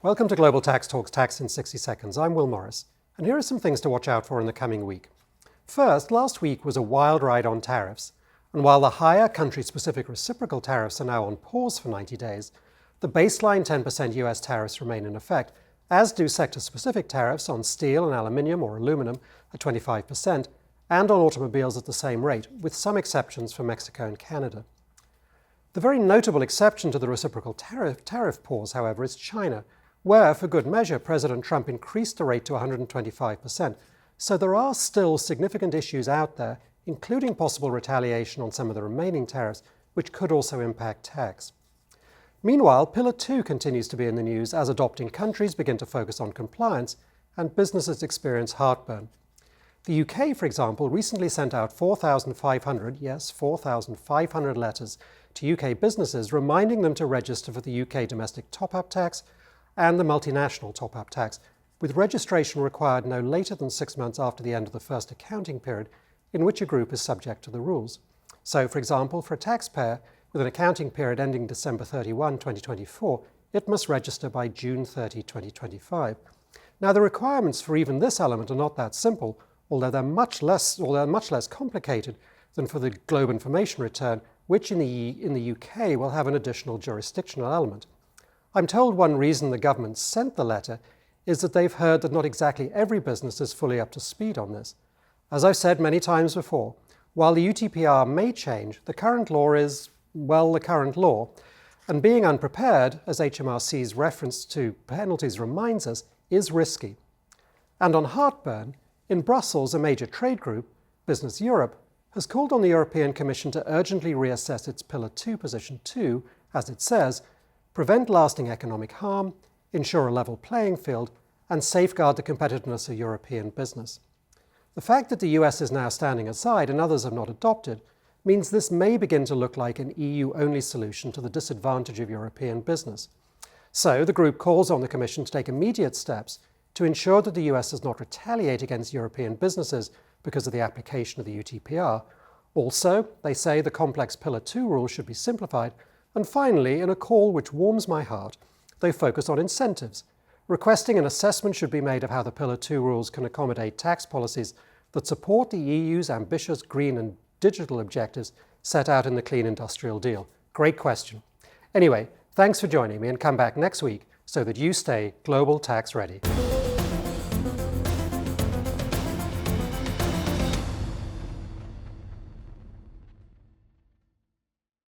Welcome to Global Tax Talks Tax in 60 Seconds. I'm Will Morris, and here are some things to watch out for in the coming week. First, last week was a wild ride on tariffs, and while the higher country-specific reciprocal tariffs are now on pause for 90 days, the baseline 10% US tariffs remain in effect, as do sector-specific tariffs on steel and aluminium or aluminum at 25%, and on automobiles at the same rate, with some exceptions for Mexico and Canada. The very notable exception to the reciprocal tariff pause, however, is China, where, for good measure, President Trump increased the rate to 125%. So there are still significant issues out there, including possible retaliation on some of the remaining tariffs, which could also impact tax. Meanwhile, Pillar 2 continues to be in the news as adopting countries begin to focus on compliance and businesses experience heartburn. The UK, for example, recently sent out 4,500 letters to UK businesses reminding them to register for the UK domestic top-up tax and the multinational top-up tax, with registration required no later than 6 months after the end of the first accounting period in which a group is subject to the rules. So, for example, for a taxpayer with an accounting period ending December 31, 2024, it must register by June 30, 2025. Now, the requirements for even this element are not that simple, although they're much less complicated than for the Globe Information Return, which in the UK will have an additional jurisdictional element. I'm told one reason the government sent the letter is that they've heard that not exactly every business is fully up to speed on this. As I've said many times before, while the UTPR may change, the current law is, well, the current law. And being unprepared, as HMRC's reference to penalties reminds us, is risky. And on heartburn, in Brussels, a major trade group, Business Europe, has called on the European Commission to urgently reassess its Pillar 2 position to, as it says, prevent lasting economic harm, ensure a level playing field, and safeguard the competitiveness of European business. The fact that the US is now standing aside and others have not adopted means this may begin to look like an EU-only solution to the disadvantage of European business. So the group calls on the Commission to take immediate steps to ensure that the US does not retaliate against European businesses because of the application of the UTPR. Also, they say the complex Pillar 2 rules should be simplified. And finally, in a call which warms my heart, they focus on incentives, requesting an assessment should be made of how the Pillar 2 rules can accommodate tax policies that support the EU's ambitious green and digital objectives set out in the Clean Industrial Deal. Great question. Anyway, thanks for joining me, and come back next week so that you stay global tax ready.